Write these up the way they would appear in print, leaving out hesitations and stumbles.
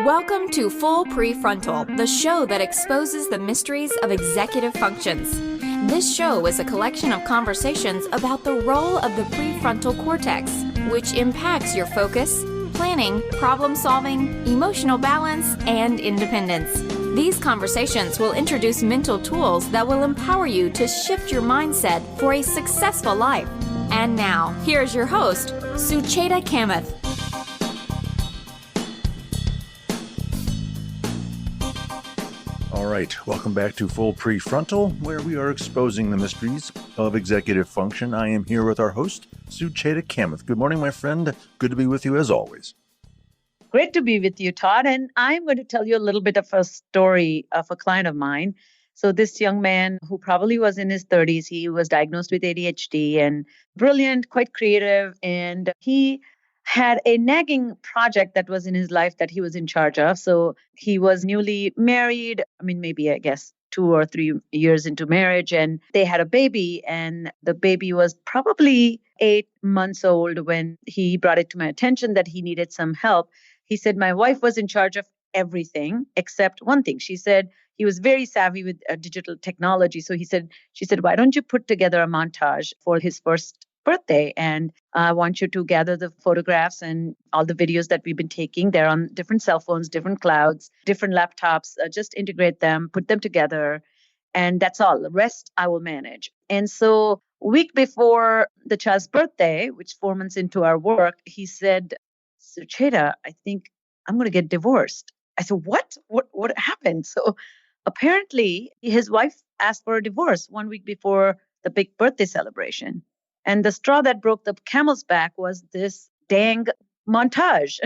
Welcome to Full PreFrontal, the show that exposes the mysteries of executive functions. This show is a collection of conversations about the role of the prefrontal cortex, which impacts your focus, planning, problem-solving, emotional balance, and independence. These conversations will introduce mental tools that will empower you to shift your mindset for a successful life. And now, here's your host, Psy.D Kamath. All right, welcome back to Full PreFrontal, where we are exposing the mysteries of executive function. I am here with our host, Psy.D Kamath. Good morning, my friend. Good to be with you as always. Great to be with you, Todd. And I'm going to tell you a little bit of a story of a client of mine. So this young man who probably was in his 30s, he was diagnosed with ADHD and brilliant, quite creative. And he had a nagging project that was in his life that he was in charge of. So he was newly married. Maybe, I guess, 2 or 3 years into marriage. And they had a baby. And the baby was probably 8 months old when he brought it to my attention that he needed some help. He said, my wife was in charge of everything except one thing. She said he was very savvy with digital technology. So she said, why don't you put together a montage for his first birthday? And I want you to gather the photographs and all the videos that we've been taking. They're on different cell phones, different clouds, different laptops. Just integrate them, put them together. And that's all. The rest I will manage. And so a week before the child's birthday, which 4 months into our work, he said, Psy.D, I think I'm going to get divorced. I said, what? What happened? So apparently his wife asked for a divorce 1 week before the big birthday celebration. And the straw that broke the camel's back was this dang montage.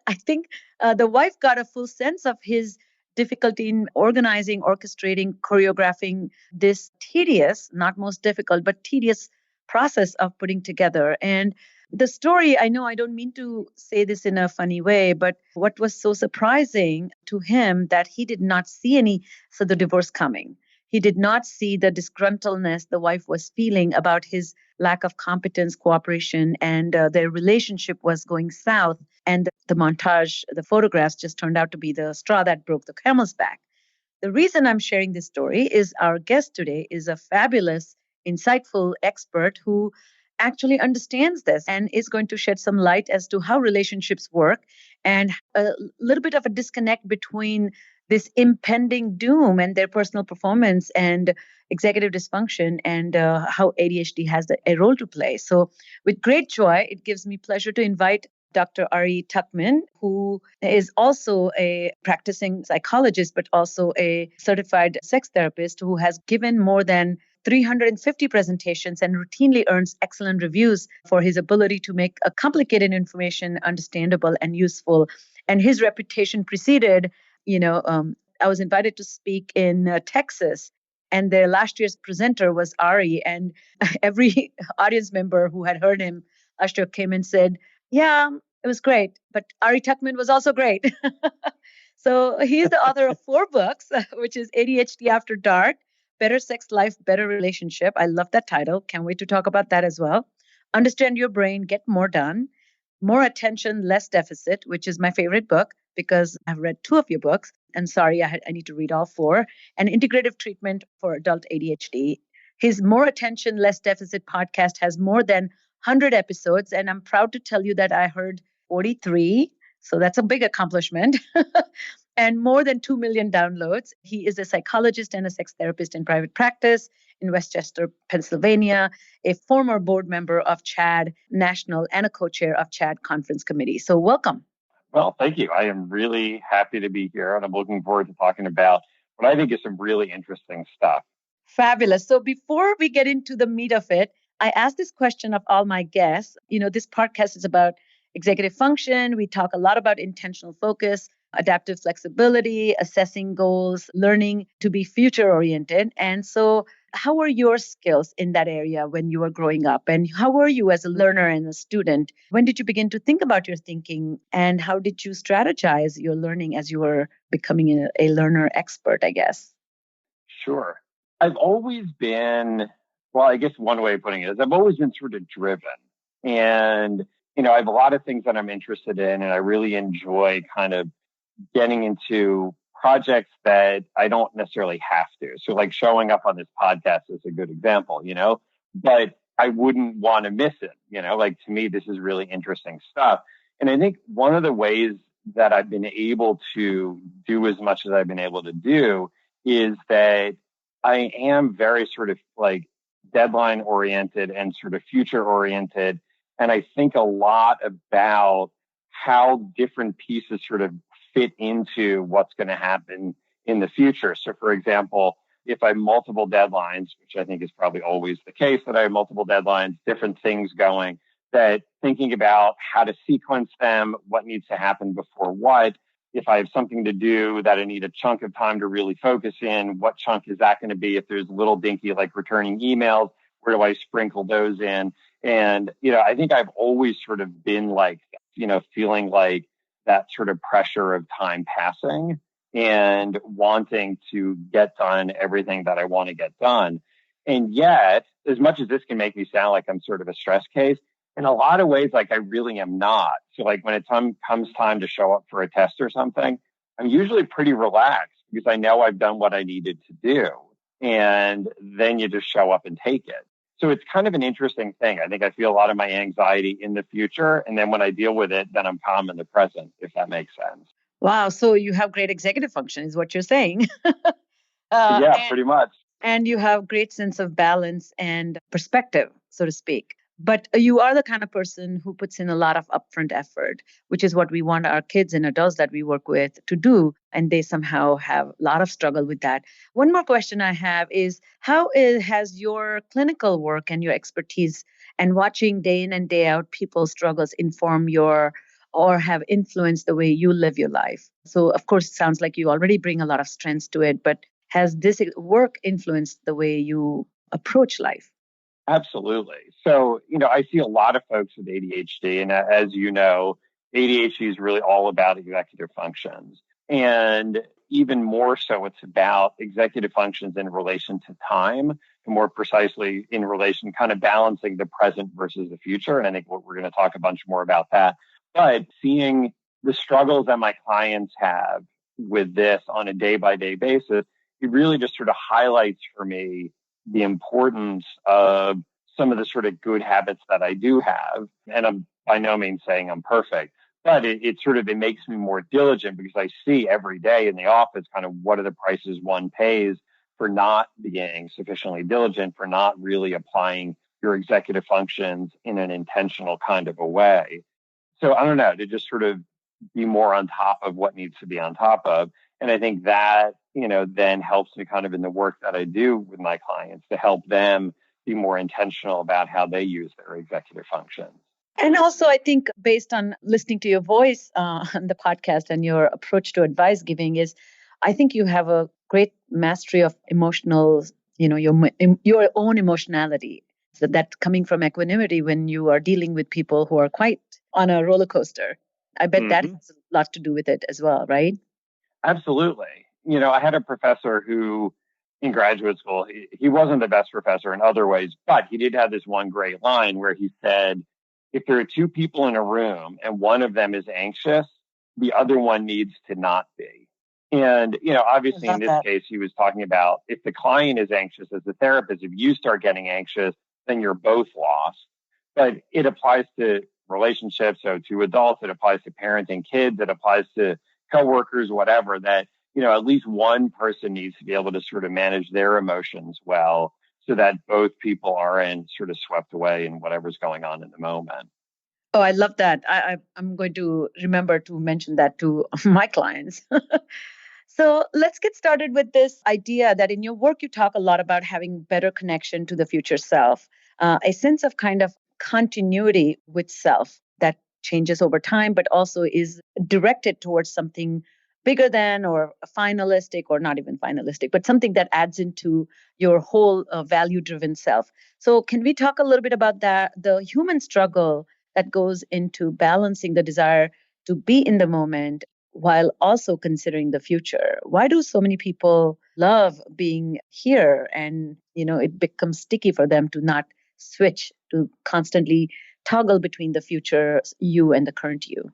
I think the wife got a full sense of his difficulty in organizing, orchestrating, choreographing this tedious, not most difficult, but tedious process of putting together. And the story, I know I don't mean to say this in a funny way, but what was so surprising to him that he did not see the divorce coming. He did not see the disgruntledness the wife was feeling about his lack of competence, cooperation, and their relationship was going south. And the montage, the photographs just turned out to be the straw that broke the camel's back. The reason I'm sharing this story is our guest today is a fabulous, insightful expert who actually understands this and is going to shed some light as to how relationships work and a little bit of a disconnect between this impending doom and their personal performance and executive dysfunction and how ADHD has a role to play. So with great joy, it gives me pleasure to invite Dr. Ari Tuckman, who is also a practicing psychologist, but also a certified sex therapist who has given more than 350 presentations and routinely earns excellent reviews for his ability to make a complicated information understandable and useful. And his reputation preceded, I was invited to speak in Texas, and their last year's presenter was Ari. And every audience member who had heard him last year came and said, yeah, it was great, but Ari Tuckman was also great. So he's the author of 4 books, which is ADHD After Dark, Better Sex Life, Better Relationship. I love that title. Can't wait to talk about that as well. Understand Your Brain, Get More Done. More Attention, Less Deficit, which is my favorite book because I've read 2 of your books. And sorry, I need to read all 4. And Integrative Treatment for Adult ADHD. His More Attention, Less Deficit podcast has more than 100 episodes. And I'm proud to tell you that I heard 43. So that's a big accomplishment. And more than 2 million downloads. He is a psychologist and a sex therapist in private practice in Westchester, Pennsylvania, a former board member of CHAD National and a co-chair of CHAD Conference Committee. So welcome. Well, thank you. I am really happy to be here, and I'm looking forward to talking about what I think is some really interesting stuff. Fabulous. So before we get into the meat of it, I ask this question of all my guests. This podcast is about executive function. We talk a lot about intentional focus, adaptive flexibility, assessing goals, learning to be future-oriented. And so how were your skills in that area when you were growing up? And how were you as a learner and a student? When did you begin to think about your thinking? And how did you strategize your learning as you were becoming a learner expert, I guess? Sure. I've always been, I guess one way of putting it is I've always been sort of driven. And, I have a lot of things that I'm interested in, and I really enjoy kind of getting into projects that I don't necessarily have to. So like showing up on this podcast is a good example, but I wouldn't want to miss it. Like to me, this is really interesting stuff. And I think one of the ways that I've been able to do as much as I've been able to do is that I am very sort of like deadline oriented and sort of future oriented. And I think a lot about how different pieces sort of fit into what's going to happen in the future. So for example, if I have multiple deadlines, which I think is probably always the case that I have multiple deadlines, different things going, that thinking about how to sequence them, what needs to happen before what, if I have something to do that I need a chunk of time to really focus in, what chunk is that going to be? If there's little dinky like returning emails, where do I sprinkle those in? And, I think I've always sort of been like, feeling like that sort of pressure of time passing and wanting to get done everything that I want to get done. And yet, as much as this can make me sound like I'm sort of a stress case, in a lot of ways, like I really am not. So like when it comes time to show up for a test or something, I'm usually pretty relaxed because I know I've done what I needed to do. And then you just show up and take it. So it's kind of an interesting thing. I think I feel a lot of my anxiety in the future. And then when I deal with it, then I'm calm in the present, if that makes sense. Wow. So you have great executive function is what you're saying. Yeah, pretty much. And you have great sense of balance and perspective, so to speak. But you are the kind of person who puts in a lot of upfront effort, which is what we want our kids and adults that we work with to do. And they somehow have a lot of struggle with that. One more question I have is has your clinical work and your expertise and watching day in and day out people's struggles inform your or have influenced the way you live your life? So, of course, it sounds like you already bring a lot of strengths to it, but has this work influenced the way you approach life? Absolutely. So, I see a lot of folks with ADHD, and as you know, ADHD is really all about executive functions. And even more so, it's about executive functions in relation to time, and more precisely in relation, kind of balancing the present versus the future. And I think we're going to talk a bunch more about that. But seeing the struggles that my clients have with this on a day-by-day basis, it really just sort of highlights for me the importance of some of the sort of good habits that I do have. And I'm by no means saying I'm perfect, but it makes me more diligent because I see every day in the office kind of what are the prices one pays for not being sufficiently diligent, for not really applying your executive functions in an intentional kind of a way. So I don't know, to just sort of be more on top of what needs to be on top of. And I think that, then helps me kind of in the work that I do with my clients to help them be more intentional about how they use their executive functions. And also, I think based on listening to your voice on the podcast and your approach to advice giving I think you have a great mastery of emotional, your own emotionality. So that coming from equanimity when you are dealing with people who are quite on a roller coaster. I bet that has a lot to do with it as well, right? Absolutely. I had a professor who in graduate school, he wasn't the best professor in other ways, but he did have this one great line where he said, if there are two people in a room and one of them is anxious, the other one needs to not be. And, obviously in this case, he was talking about if the client is anxious as a therapist, if you start getting anxious, then you're both lost. But it applies to relationships. So to adults, it applies to parenting kids, it applies to coworkers, whatever, that, at least one person needs to be able to sort of manage their emotions well so that both people aren't sort of swept away in whatever's going on in the moment. Oh, I love that. I'm going to remember to mention that to my clients. So let's get started with this idea that in your work, you talk a lot about having better connection to the future self, a sense of kind of continuity with self that changes over time, but also is directed towards something bigger than or finalistic or not even finalistic, but something that adds into your whole value-driven self. So can we talk a little bit about that, the human struggle that goes into balancing the desire to be in the moment while also considering the future? Why do so many people love being here and, it becomes sticky for them to not switch, to constantly toggle between the future you and the current you?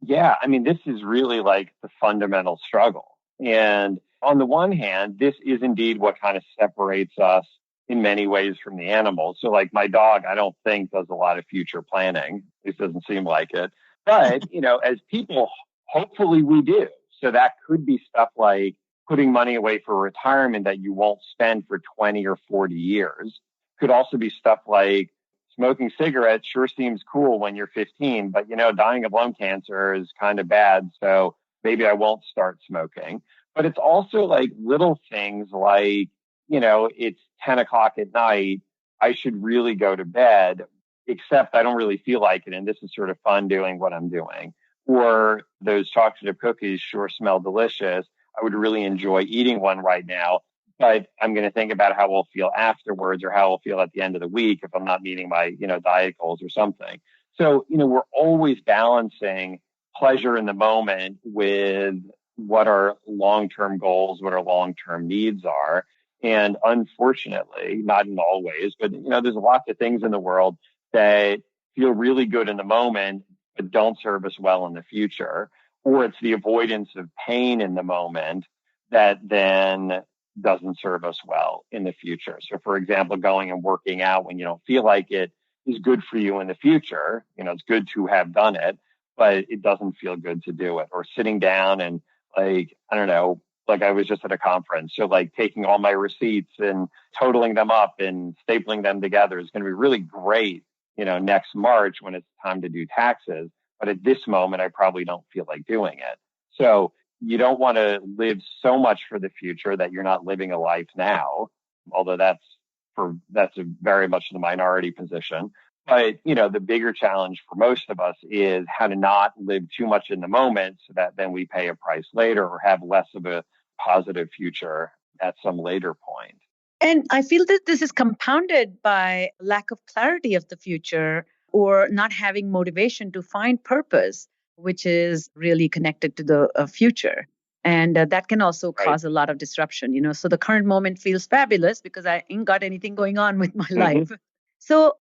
Yeah, I mean, this is really like the fundamental struggle. And on the one hand, this is indeed what kind of separates us in many ways from the animals. So, like my dog, I don't think does a lot of future planning. It doesn't seem like it. But, as people, hopefully we do. So that could be stuff like putting money away for retirement that you won't spend for 20 or 40 years. Could also be stuff like smoking cigarettes sure seems cool when you're 15, but dying of lung cancer is kind of bad. So maybe I won't start smoking. But it's also like little things like, it's 10 o'clock at night. I should really go to bed, except I don't really feel like it. And this is sort of fun doing what I'm doing. Or those chocolate chip cookies sure smell delicious. I would really enjoy eating one right now, but I'm going to think about how we'll feel afterwards or how we'll feel at the end of the week if I'm not meeting my, diet goals or something. So, we're always balancing pleasure in the moment with what our long-term goals, what our long-term needs are. And unfortunately, not in all ways, but, there's lots of things in the world that feel really good in the moment, but don't serve us well in the future. Or it's the avoidance of pain in the moment that then doesn't serve us well in the future. So, for example, going and working out when you don't feel like it is good for you in the future. It's good to have done it, but it doesn't feel good to do it. Or sitting down and I don't know, like I was just at a conference. So like taking all my receipts and totaling them up and stapling them together is going to be really great, next March when it's time to do taxes. But at this moment, I probably don't feel like doing it. So you don't want to live so much for the future that you're not living a life now, although that's a very much the minority position. But, the bigger challenge for most of us is how to not live too much in the moment so that then we pay a price later or have less of a positive future at some later point. And I feel that this is compounded by lack of clarity of the future or not having motivation to find purpose, which is really connected to the future. And that can also Right. cause a lot of disruption, So the current moment feels fabulous because I ain't got anything going on with my Mm-hmm. life. So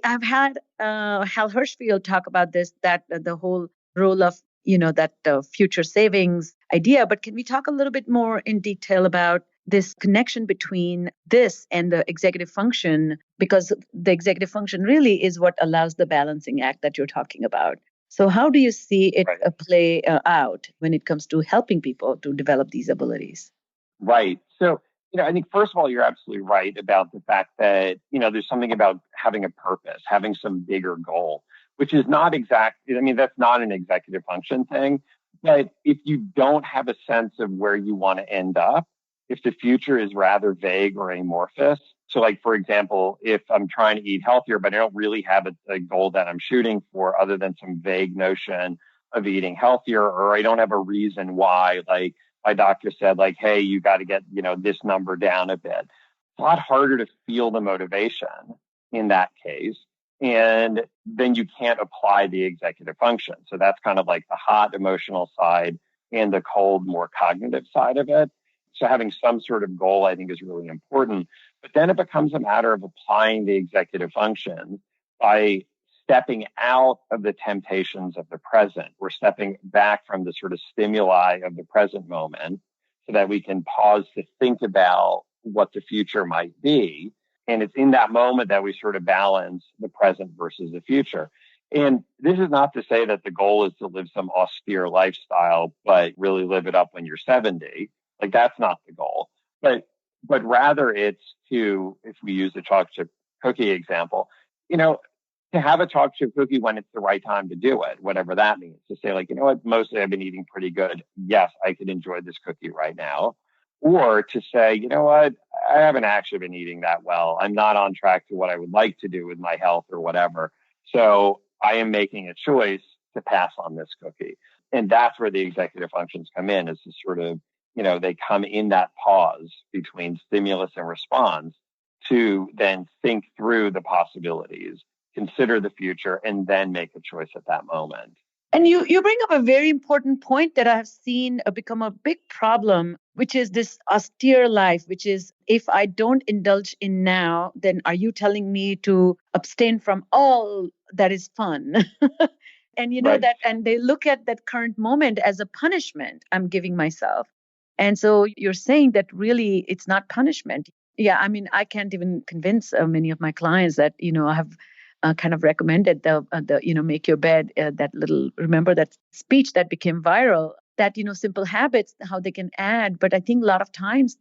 I've had Hal Hirschfield talk about this, that the whole role of, that future savings idea. But can we talk a little bit more in detail about this connection between this and the executive function? Because the executive function really is what allows the balancing act that you're talking about. So how do you see it Right. play out when it comes to helping people to develop these abilities? Right. So, I think first of all, you're absolutely right about the fact that, there's something about having a purpose, having some bigger goal, which is not that's not an executive function thing. But if you don't have a sense of where you want to end up, if the future is rather vague or amorphous, so like, for example, if I'm trying to eat healthier, but I don't really have a goal that I'm shooting for other than some vague notion of eating healthier, or I don't have a reason why, like, my doctor said, like, hey, you got to get, this number down a bit. It's a lot harder to feel the motivation in that case. And then you can't apply the executive function. So that's kind of like the hot emotional side and the cold, more cognitive side of it. So having some sort of goal, I think, is really important. But then it becomes a matter of applying the executive function by stepping out of the temptations of the present. We're stepping back from the sort of stimuli of the present moment so that we can pause to think about what the future might be. And it's in that moment that we sort of balance the present versus the future. And this is not to say that the goal is to live some austere lifestyle, but really live it up when you're 70. Like, that's not the goal. But rather it's to, if we use the chocolate chip cookie example, to have a chocolate chip cookie when it's the right time to do it, whatever that means. To say, like, what, mostly I've been eating pretty good. Yes, I could enjoy this cookie right now. Or to say, what, I haven't actually been eating that well. I'm not on track to what I would like to do with my health or whatever. So I am making a choice to pass on this cookie. And that's where the executive functions come in, is to sort of, they come in that pause between stimulus and response to then think through the possibilities, consider the future, and then make a choice at that moment. And you bring up a very important point that I've seen become a big problem, which is this austere life, which is, if I don't indulge in now, then are you telling me to abstain from all that is fun? And Right. and they look at that current moment as a punishment I'm giving myself. And so you're saying that really it's not punishment. Yeah, I mean, I can't even convince many of my clients that, I have kind of recommended make your bed, that little, remember that speech that became viral, that, simple habits, how they can add. But I think a lot of times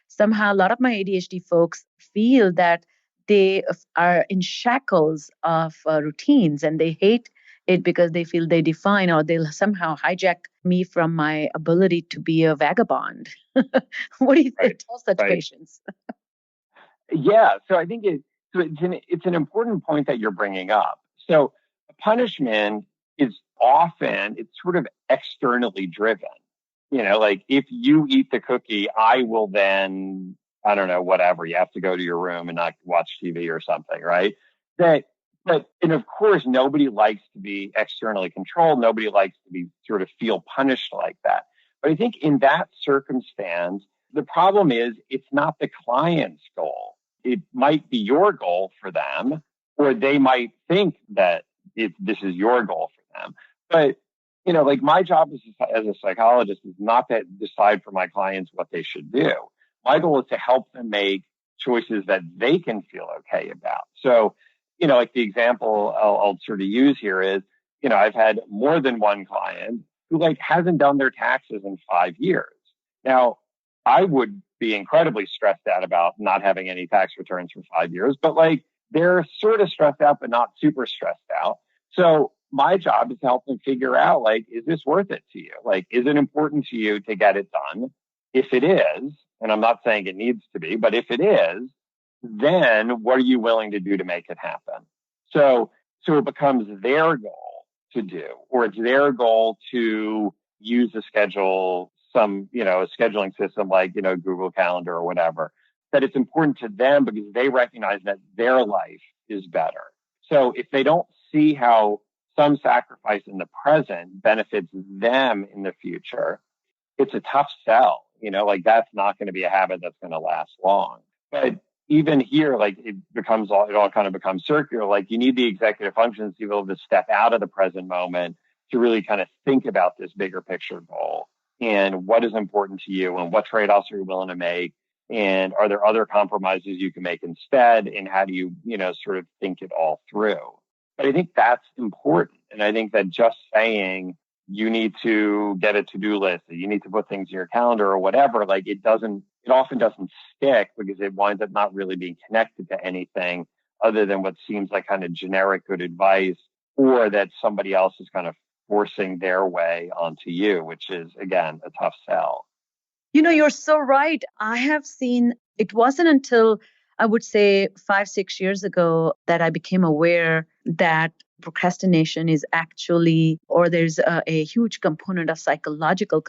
somehow a lot of my ADHD folks feel that they are in shackles of routines, and they hate it because they feel they define, or they'll somehow hijack me from my ability to be a vagabond. What do you think? Tell such Right. patients. Yeah. So I think it's an important point that you're bringing up. So punishment is often, it's sort of externally driven. Like if you eat the cookie, I will then, I don't know, whatever, you have to go to your room and not watch TV or something, right? And of course, nobody likes to be externally controlled. Nobody likes to be sort of feel punished like that. But I think in that circumstance, the problem is it's not the client's goal. It might be your goal for them, or they might think that this is your goal for them. But, like my job as a psychologist is not to decide for my clients what they should do. My goal is to help them make choices that they can feel okay about. So, like the example I'll sort of use here is, I've had more than one client who hasn't done their taxes in 5 years. Now, I would be incredibly stressed out about not having any tax returns for 5 years, but they're sort of stressed out, but not super stressed out. So my job is to help them figure out, is this worth it to you? Is it important to you to get it done? If it is, and I'm not saying it needs to be, but if it is, then what are you willing to do to make it happen? So it becomes their goal to do, or it's their goal to use a schedule, a scheduling system like, Google Calendar or whatever, that it's important to them because they recognize that their life is better. So if they don't see how some sacrifice in the present benefits them in the future, it's a tough sell. That's not going to be a habit that's going to last long. But even here, it all kind of becomes circular. You need the executive functions to be able to step out of the present moment to really kind of think about this bigger picture goal and what is important to you and what trade-offs are you willing to make, and are there other compromises you can make instead, and how do you, sort of think it all through. But I think that's important. And I think that just saying you need to get a to-do list, or you need to put things in your calendar or whatever, it often doesn't stick because it winds up not really being connected to anything other than what seems like kind of generic good advice, or that somebody else is kind of forcing their way onto you, which is, again, a tough sell. You're so right. I have seen, it wasn't until I would say 5-6 years ago that I became aware that procrastination is actually, or there's a huge component of psychological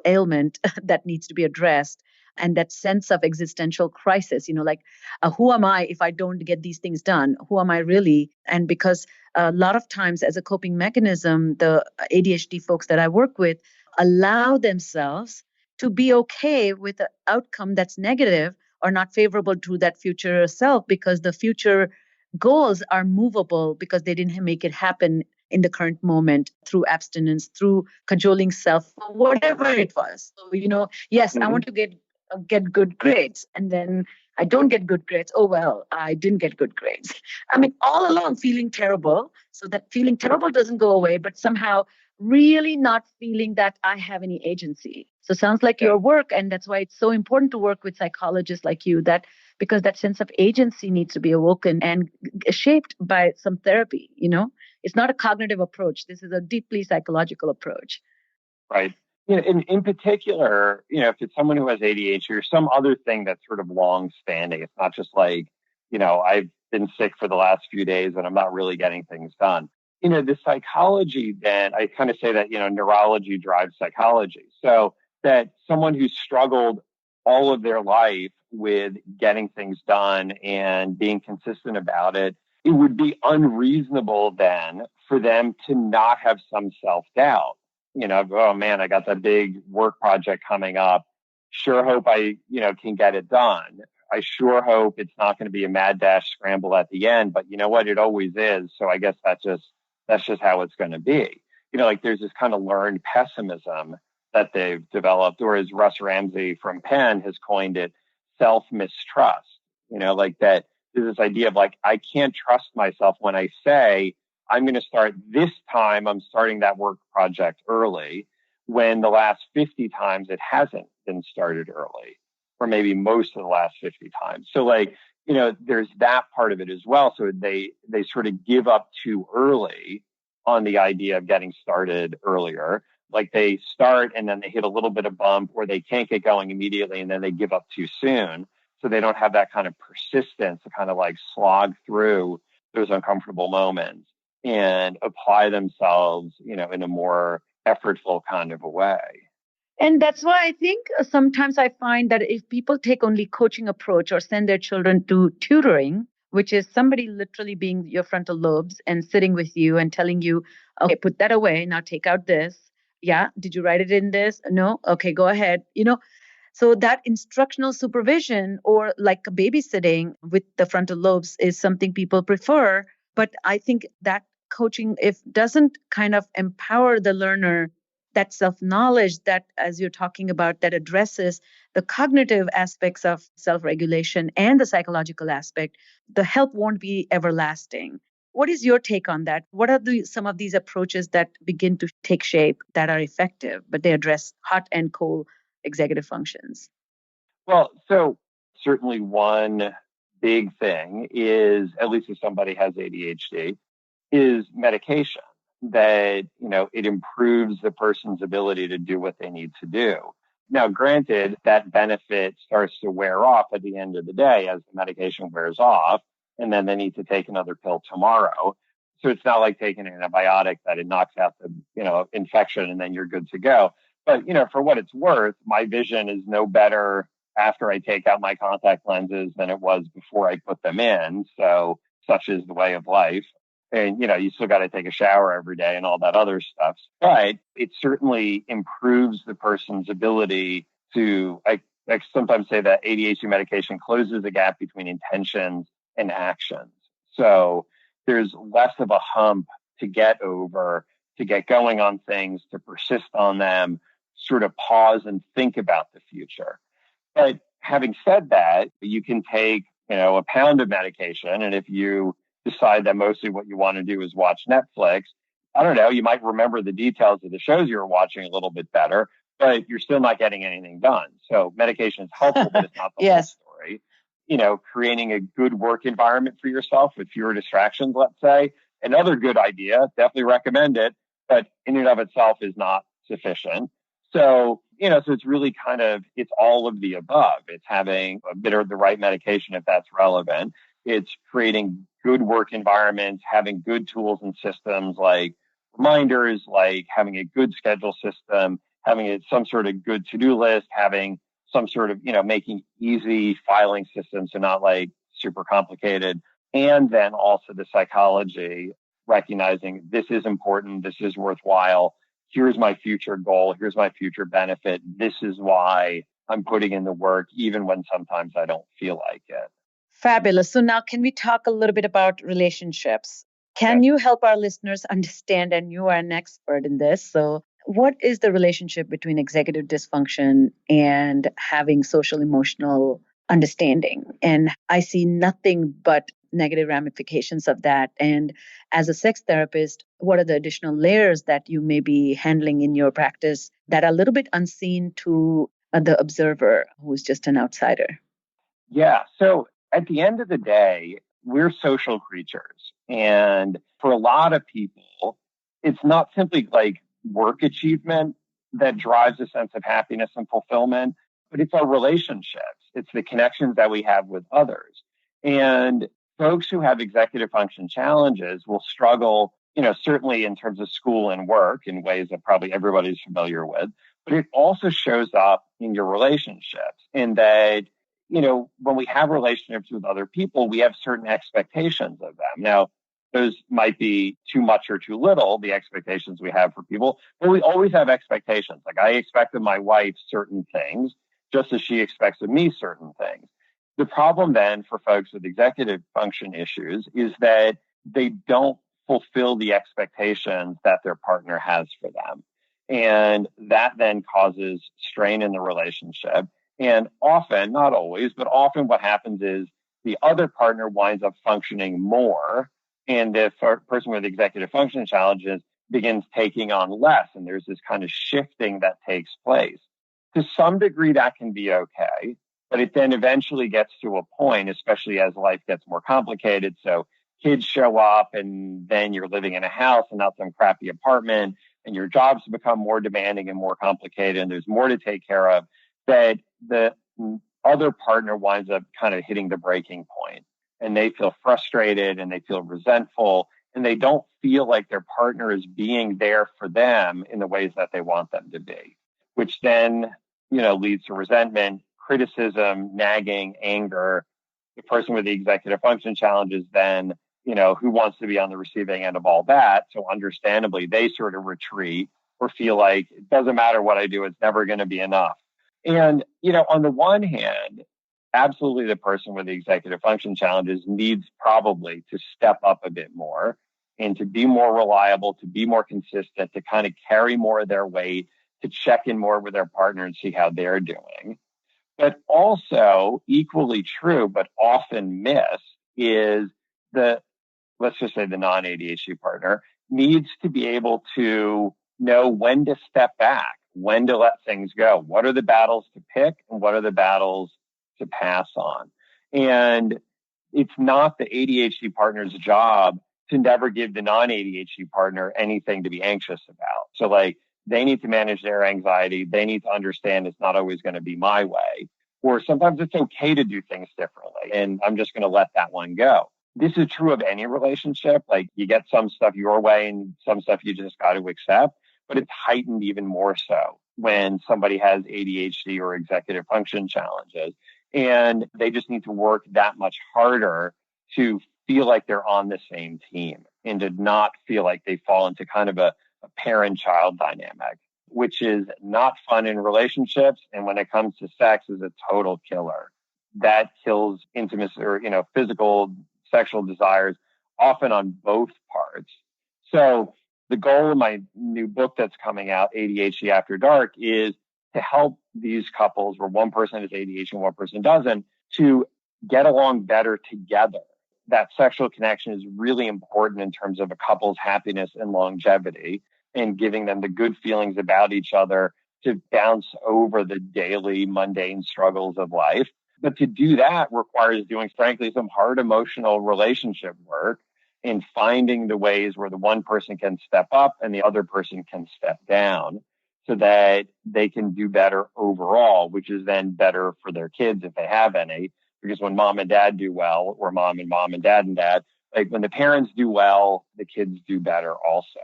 ailment that needs to be addressed. And that sense of existential crisis, who am I if I don't get these things done? Who am I really? And because a lot of times as a coping mechanism, the ADHD folks that I work with allow themselves to be okay with an outcome that's negative or not favorable to that future self, because the future goals are movable because they didn't make it happen in the current moment through abstinence, through cajoling self, whatever it was. So, yes, I want to get good grades, and then I don't get good grades. Oh, well, I didn't get good grades. I mean, all along feeling terrible. So that feeling terrible doesn't go away, but somehow really not feeling that I have any agency. So sounds like your work, and that's why it's so important to work with psychologists like you, because that sense of agency needs to be awoken and shaped by some therapy. It's not a cognitive approach. This is a deeply psychological approach. Right. In particular, if it's someone who has ADHD or some other thing that's sort of long-standing, it's not just I've been sick for the last few days and I'm not really getting things done. The psychology, then I kind of say that, neurology drives psychology. So that someone who struggled all of their life with getting things done and being consistent about it, it would be unreasonable then for them to not have some self-doubt. Oh man, I got that big work project coming up. Sure hope I, can get it done. I sure hope it's not going to be a mad dash scramble at the end, but you know what? It always is. So I guess that just That's just how it's going to be. Like there's this kind of learned pessimism that they've developed, or as Russ Ramsey from Penn has coined it, self-mistrust. Like that there's this idea of like, I can't trust myself when I say, I'm going to start this time, I'm starting that work project early, when the last 50 times it hasn't been started early, or maybe most of the last 50 times. So like, there's that part of it as well. So they sort of give up too early on the idea of getting started earlier. Like they start and then they hit a little bit of bump, or they can't get going immediately and then they give up too soon. So they don't have that kind of persistence to kind of like slog through those uncomfortable moments and apply themselves, in a more effortful kind of a way. And that's why I think sometimes I find that if people take only coaching approach or send their children to tutoring, which is somebody literally being your frontal lobes and sitting with you and telling you, okay, put that away. Now take out this. Yeah. Did you write it in this? No. Okay, go ahead. So that instructional supervision, or like babysitting with the frontal lobes, is something people prefer. But I think that coaching, if doesn't kind of empower the learner, that self-knowledge that, as you're talking about, that addresses the cognitive aspects of self-regulation and the psychological aspect, the help won't be everlasting. What is your take on that? What are some of these approaches that begin to take shape that are effective, but they address hot and cold executive functions? Well, so certainly one big thing is, at least if somebody has ADHD, is medication. That, it improves the person's ability to do what they need to do. Now, granted, that benefit starts to wear off at the end of the day as the medication wears off, and then they need to take another pill tomorrow. So it's not like taking an antibiotic that it knocks out the, infection and then you're good to go. But, for what it's worth, my vision is no better after I take out my contact lenses than it was before I put them in. So such is the way of life. And, you still got to take a shower every day and all that other stuff. But it certainly improves the person's ability to, I sometimes say that ADHD medication closes the gap between intentions and actions. So there's less of a hump to get over, to get going on things, to persist on them, sort of pause and think about the future. But having said that, you can take, a pound of medication, and if you decide that mostly what you want to do is watch Netflix, I don't know, you might remember the details of the shows you were watching a little bit better, but you're still not getting anything done. So medication is helpful, but it's not the Yes. whole story. Creating a good work environment for yourself with fewer distractions, let's say, another good idea, definitely recommend it, but in and of itself is not sufficient. So, so it's really it's all of the above. It's having a bit of the right medication if that's relevant. It's creating good work environments, having good tools and systems like reminders, like having a good schedule system, having some sort of good to-do list, having some sort of, making easy filing systems, so not like super complicated. And then also the psychology, recognizing this is important, this is worthwhile. Here's my future goal. Here's my future benefit. This is why I'm putting in the work, even when sometimes I don't feel like it. Fabulous. So now can we talk a little bit about relationships? Can you help our listeners understand, and you are an expert in this, so what is the relationship between executive dysfunction and having social emotional understanding? And I see nothing but negative ramifications of that. And as a sex therapist, what are the additional layers that you may be handling in your practice that are a little bit unseen to the observer who's just an outsider? Yeah. So at the end of the day, we're social creatures. And for a lot of people, it's not simply like work achievement that drives a sense of happiness and fulfillment, but it's our relationships. It's the connections that we have with others. And folks who have executive function challenges will struggle, certainly in terms of school and work in ways that probably everybody's familiar with, but it also shows up in your relationships in that, when we have relationships with other people, we have certain expectations of them. Now, those might be too much or too little, the expectations we have for people, but we always have expectations. Like I expect of my wife certain things, just as she expects of me certain things. The problem then for folks with executive function issues is that they don't fulfill the expectations that their partner has for them. And that then causes strain in the relationship. And often, not always, but often what happens is the other partner winds up functioning more. And the person with executive function challenges begins taking on less. And there's this kind of shifting that takes place. To some degree, that can be okay. But it then eventually gets to a point, especially as life gets more complicated. So kids show up and then you're living in a house and not some crappy apartment, and your jobs become more demanding and more complicated, and there's more to take care of, that the other partner winds up kind of hitting the breaking point, and they feel frustrated and they feel resentful, and they don't feel like their partner is being there for them in the ways that they want them to be, which then, leads to resentment, criticism, nagging, anger. The person with the executive function challenges then, who wants to be on the receiving end of all that? So understandably, they sort of retreat or feel like it doesn't matter what I do, it's never going to be enough. And, on the one hand, absolutely the person with the executive function challenges needs probably to step up a bit more and to be more reliable, to be more consistent, to kind of carry more of their weight, to check in more with their partner and see how they're doing. But also equally true, but often missed, is let's just say the non-ADHD partner needs to be able to know when to step back, when to let things go. What are the battles to pick and what are the battles to pass on? And it's not the ADHD partner's job to never give the non-ADHD partner anything to be anxious about. So they need to manage their anxiety. They need to understand it's not always going to be my way. Or sometimes it's okay to do things differently, and I'm just going to let that one go. This is true of any relationship. You get some stuff your way and some stuff you just got to accept, but it's heightened even more so when somebody has ADHD or executive function challenges. And they just need to work that much harder to feel like they're on the same team and to not feel like they fall into kind of a parent-child dynamic, which is not fun in relationships. And when it comes to sex, is a total killer. That kills intimacy or, physical, sexual desires, often on both parts. So the goal of my new book that's coming out, ADHD After Dark, is to help these couples where one person has ADHD and one person doesn't, to get along better together. That sexual connection is really important in terms of a couple's happiness and longevity, and giving them the good feelings about each other to bounce over the daily mundane struggles of life. But to do that requires doing, frankly, some hard emotional relationship work and finding the ways where the one person can step up and the other person can step down so that they can do better overall, which is then better for their kids if they have any. Because when mom and dad do well, or mom and dad, when the parents do well, the kids do better also.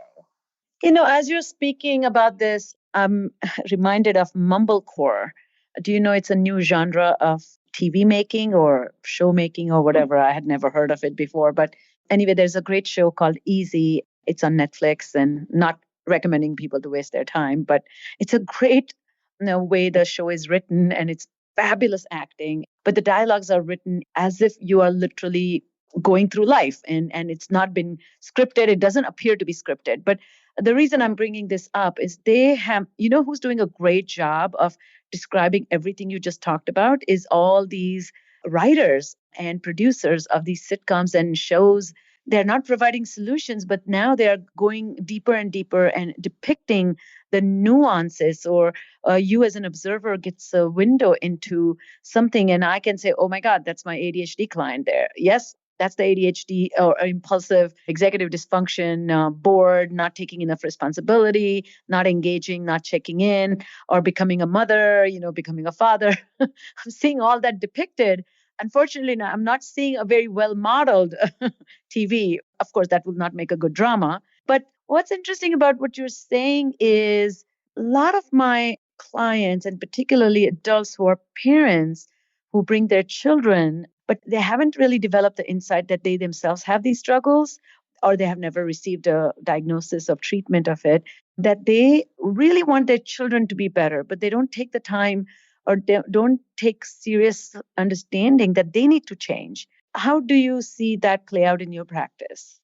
As you're speaking about this, I'm reminded of mumblecore. Do you know it's a new genre of TV making or show making or whatever? I had never heard of it before. But anyway, there's a great show called Easy. It's on Netflix, and not recommending people to waste their time, but it's a great way the show is written, and it's fabulous acting. But the dialogues are written as if you are literally going through life, and it's not been scripted. It doesn't appear to be scripted. But the reason I'm bringing this up is they have, who's doing a great job of describing everything you just talked about is all these writers and producers of these sitcoms and shows. They're not providing solutions, but now they're going deeper and deeper and depicting the nuances, or you as an observer gets a window into something, and I can say, oh my God, that's my ADHD client there. Yes, that's the ADHD or impulsive executive dysfunction, bored, not taking enough responsibility, not engaging, not checking in, or becoming a mother, becoming a father. I'm seeing all that depicted. Unfortunately, now I'm not seeing a very well modeled TV. Of course, that will not make a good drama. But what's interesting about what you're saying is a lot of my clients, and particularly adults who are parents who bring their children, but they haven't really developed the insight that they themselves have these struggles, or they have never received a diagnosis of treatment of it, that they really want their children to be better, but they don't take the time or don't take serious understanding that they need to change. How do you see that play out in your practice?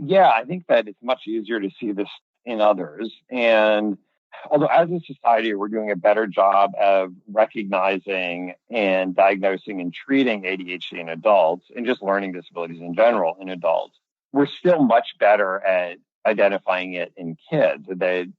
Yeah, I think that it's much easier to see this in others. And although as a society, we're doing a better job of recognizing and diagnosing and treating ADHD in adults and just learning disabilities in general in adults, we're still much better at identifying it in kids.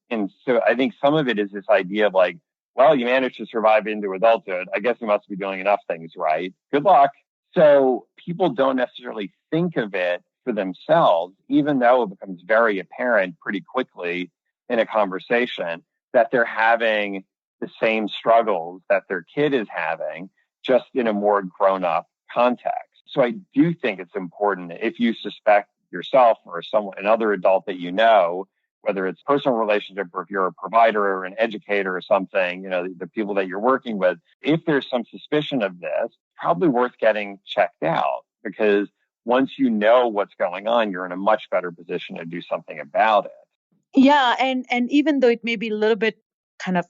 And so I think some of it is this idea of like, well, you managed to survive into adulthood. I guess you must be doing enough things right. Good luck. So people don't necessarily think of it for themselves, even though it becomes very apparent pretty quickly in a conversation that they're having the same struggles that their kid is having, just in a more grown up context. So I do think it's important if you suspect yourself or someone, another adult that you know, whether it's personal relationship or if you're a provider or an educator or something, the people that you're working with, if there's some suspicion of this, probably worth getting checked out, because once you know what's going on, you're in a much better position to do something about it. Yeah, and even though it may be a little bit kind of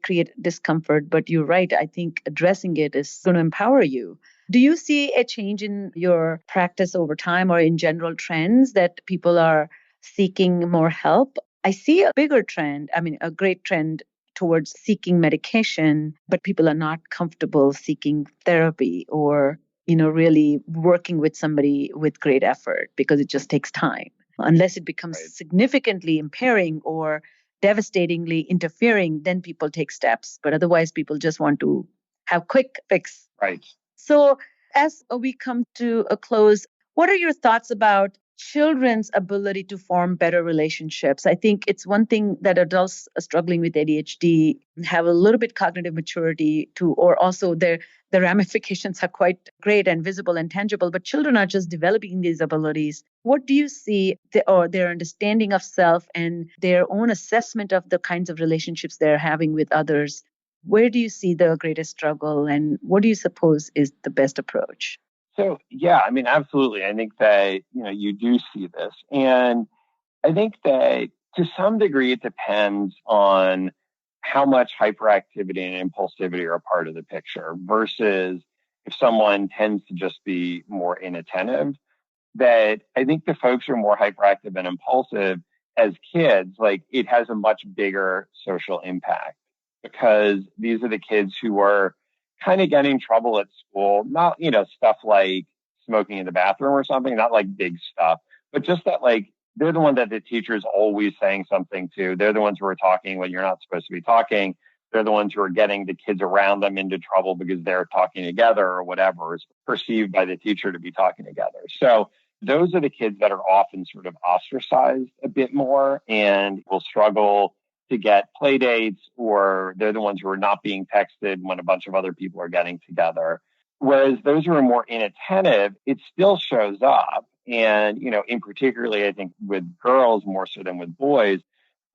create discomfort, but you're right. I think addressing it is going to empower you. Do you see a change in your practice over time or in general trends that people are seeking more help? I see a bigger trend, a great trend towards seeking medication, but people are not comfortable seeking therapy or, really working with somebody with great effort because it just takes time. Unless it becomes Right. significantly impairing or devastatingly interfering, then people take steps. But otherwise, people just want to have quick fix. Right. So as we come to a close, what are your thoughts about children's ability to form better relationships? I think it's one thing that adults struggling with ADHD have a little bit cognitive maturity to, or also the ramifications are quite great and visible and tangible, but children are just developing these abilities. What do you see, or their understanding of self and their own assessment of the kinds of relationships they're having with others? Where do you see the greatest struggle, and what do you suppose is the best approach? So, yeah, absolutely. I think that, you do see this. And I think that to some degree, it depends on how much hyperactivity and impulsivity are a part of the picture versus if someone tends to just be more inattentive. That I think the folks who are more hyperactive and impulsive as kids, like it has a much bigger social impact, because these are the kids who are kind of getting in trouble at school, not, stuff like smoking in the bathroom or something, not like big stuff, but just that like they're the ones that the teacher's always saying something to. They're the ones who are talking when you're not supposed to be talking. They're the ones who are getting the kids around them into trouble because they're talking together or whatever is perceived by the teacher to be talking together. So those are the kids that are often sort of ostracized a bit more and will struggle to get play dates, or they're the ones who are not being texted when a bunch of other people are getting together. Whereas those who are more inattentive, it still shows up. And, in particularly, I think with girls more so than with boys,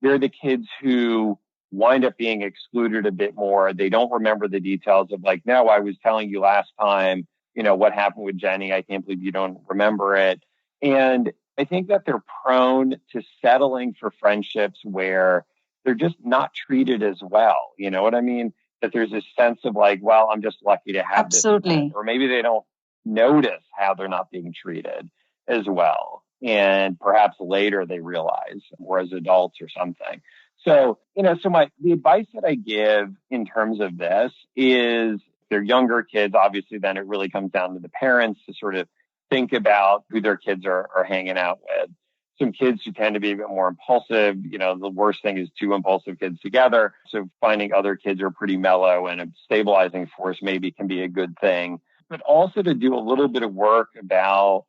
they're the kids who wind up being excluded a bit more. They don't remember the details of like, no, I was telling you last time, what happened with Jenny. I can't believe you don't remember it. And I think that they're prone to settling for friendships where they're just not treated as well. You know what I mean? That there's this sense of like, well, I'm just lucky to have this friend. Or maybe they don't notice how they're not being treated as well. And perhaps later they realize, or as adults or something. So, the advice that I give in terms of this is they're younger kids, obviously, then it really comes down to the parents to sort of think about who their kids are hanging out with. Some kids who tend to be a bit more impulsive, the worst thing is two impulsive kids together. So finding other kids who are pretty mellow and a stabilizing force maybe can be a good thing. But also to do a little bit of work about,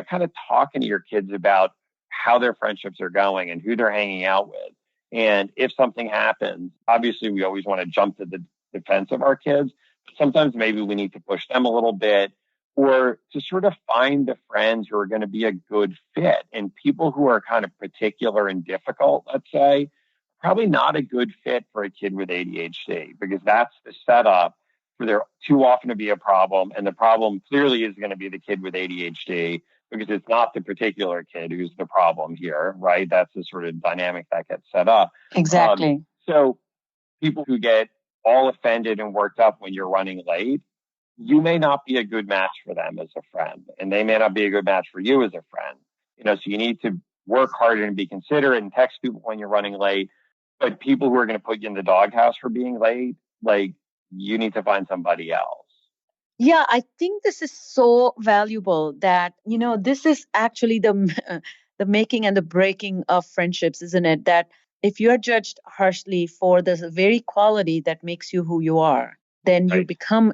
kind of talking to your kids about how their friendships are going and who they're hanging out with. And if something happens, obviously we always want to jump to the defense of our kids. But sometimes maybe we need to push them a little bit, or to sort of find the friends who are going to be a good fit. And people who are kind of particular and difficult, let's say, probably not a good fit for a kid with ADHD, because that's the setup for there too often to be a problem. And the problem clearly is going to be the kid with ADHD, because it's not the particular kid who's the problem here, right? That's the sort of dynamic that gets set up. Exactly. So people who get all offended and worked up when you're running late, you may not be a good match for them as a friend, and they may not be a good match for you as a friend. So you need to work harder and be considerate and text people when you're running late. But people who are going to put you in the doghouse for being late, like, you need to find somebody else. Yeah, I think this is so valuable that, this is actually the making and the breaking of friendships, isn't it? That if you're judged harshly for the very quality that makes you who you are, then you Right. become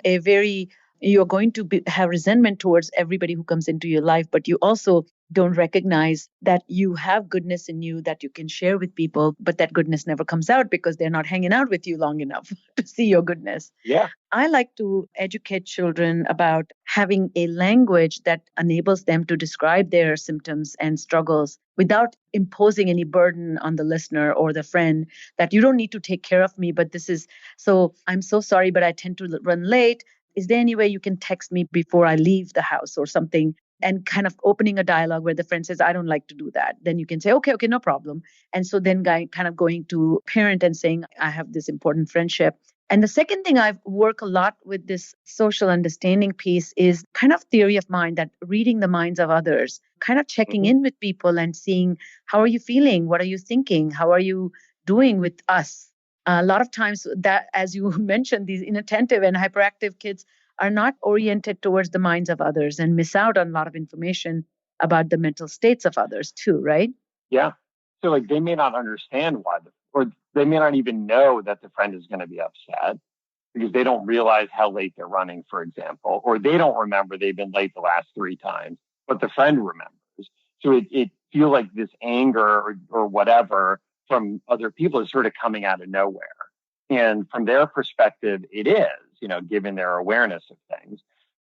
you're going to have resentment towards everybody who comes into your life, but you also don't recognize that you have goodness in you that you can share with people, but that goodness never comes out because they're not hanging out with you long enough to see your goodness. Yeah. I like to educate children about having a language that enables them to describe their symptoms and struggles without imposing any burden on the listener or the friend that you don't need to take care of me, but this is so I'm so sorry, but I tend to run late. Is there any way you can text me before I leave the house or something? And kind of opening a dialogue where the friend says, I don't like to do that. Then you can say, okay, no problem. And so then kind of going to parent and saying, I have this important friendship. And the second thing I work a lot with this social understanding piece is kind of theory of mind, that reading the minds of others, kind of checking in with people and seeing, how are you feeling? What are you thinking? How are you doing with us? A lot of times that, as you mentioned, these inattentive and hyperactive kids are not oriented towards the minds of others and miss out on a lot of information about the mental states of others too, right? Yeah. So like they may not understand why, or they may not even know that the friend is going to be upset because they don't realize how late they're running, for example, or they don't remember they've been late the last 3 times, but the friend remembers. So it feels like this anger or whatever from other people is sort of coming out of nowhere. And from their perspective, it is, given their awareness of things.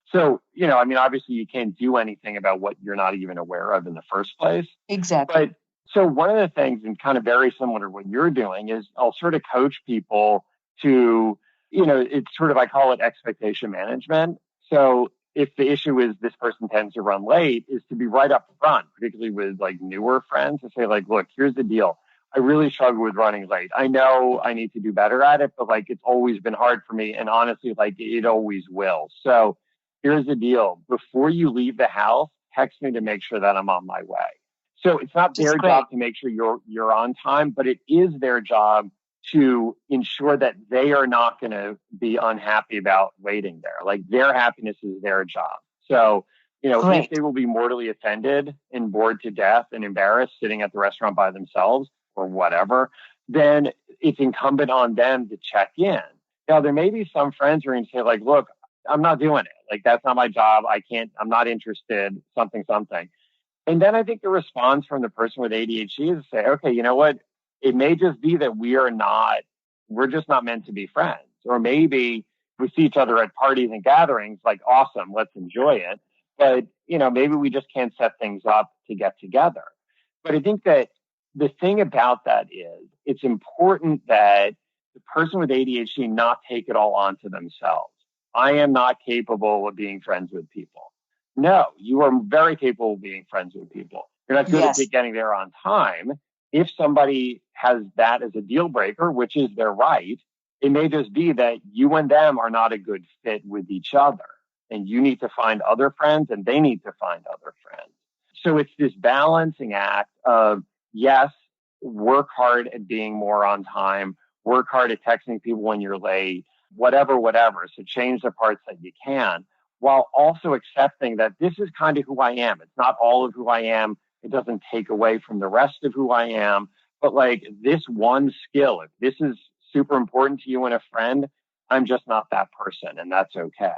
So, I mean, obviously you can't do anything about what you're not even aware of in the first place. Exactly. But so one of the things, and kind of very similar to what you're doing, is I'll sort of coach people to, it's sort of, I call it expectation management. So if the issue is this person tends to run late, is to be right up front, particularly with like newer friends, to say like, look, here's the deal. I really struggle with running late. I know I need to do better at it, but like it's always been hard for me. And honestly, like it always will. So here's the deal. Before you leave the house, text me to make sure that I'm on my way. So it's not their job to make sure you're on time, but it is their job to ensure that they are not going to be unhappy about waiting there. Like their happiness is their job. So, if they will be mortally offended and bored to death and embarrassed sitting at the restaurant by themselves or whatever, then it's incumbent on them to check in. Now, there may be some friends who are going to say like, look, I'm not doing it. Like, that's not my job. I'm not interested, something. And then I think the response from the person with ADHD is to say, okay, you know what? It may just be that we're just not meant to be friends. Or maybe we see each other at parties and gatherings, like, awesome, let's enjoy it. But, maybe we just can't set things up to get together. But I think that the thing about that is it's important that the person with ADHD not take it all onto themselves. I am not capable of being friends with people. No, you are very capable of being friends with people. You're not good at getting there on time. If somebody has that as a deal breaker, which is their right, it may just be that you and them are not a good fit with each other. And you need to find other friends and they need to find other friends. So it's this balancing act of, yes, work hard at being more on time, work hard at texting people when you're late, whatever. So change the parts that you can, while also accepting that this is kind of who I am. It's not all of who I am. It doesn't take away from the rest of who I am. But like this one skill, if this is super important to you and a friend, I'm just not that person, and that's okay.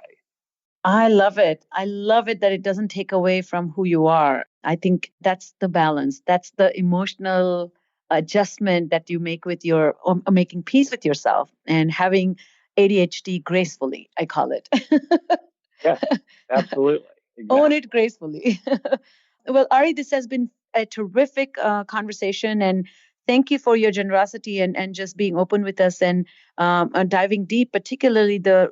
I love it. I love it that it doesn't take away from who you are. I think that's the balance. That's the emotional adjustment that you make with making peace with yourself and having ADHD gracefully, I call it. Yes, absolutely. Exactly. Own it gracefully. Well, Ari, this has been a terrific conversation, and thank you for your generosity and just being open with us and diving deep, particularly the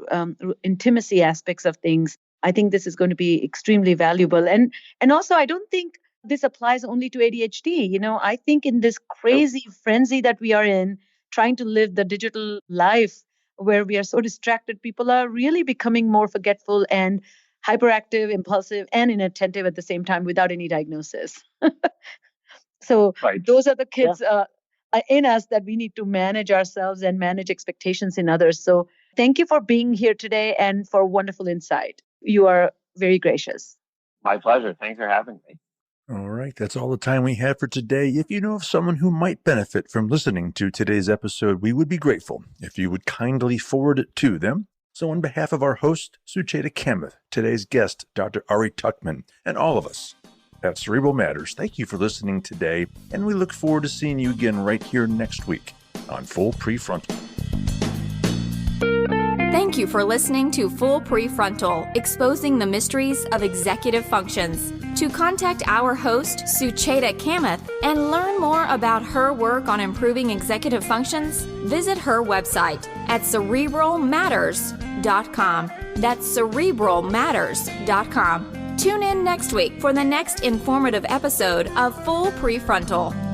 intimacy aspects of things. I think this is going to be extremely valuable. And also, I don't think this applies only to ADHD. I think in this crazy frenzy that we are in, trying to live the digital life where we are so distracted, people are really becoming more forgetful and hyperactive, impulsive, and inattentive at the same time without any diagnosis. So Right. those are the kids in us that we need to manage ourselves and manage expectations in others. So thank you for being here today and for wonderful insight. You are very gracious. My pleasure. Thanks for having me. All right, that's all the time we have for today. If you know of someone who might benefit from listening to today's episode, we would be grateful if you would kindly forward it to them. So on behalf of our host, Psy.D Kamath, today's guest, Dr. Ari Tuckman, and all of us at Cerebral Matters, thank you for listening today, and we look forward to seeing you again right here next week on Full PreFrontal. Thank you for listening to Full PreFrontal, exposing the mysteries of executive functions. To contact our host, Psy.D Kamath, and learn more about her work on improving executive functions, visit her website at cerebralmatters.com. That's cerebralmatters.com. Tune in next week for the next informative episode of Full PreFrontal.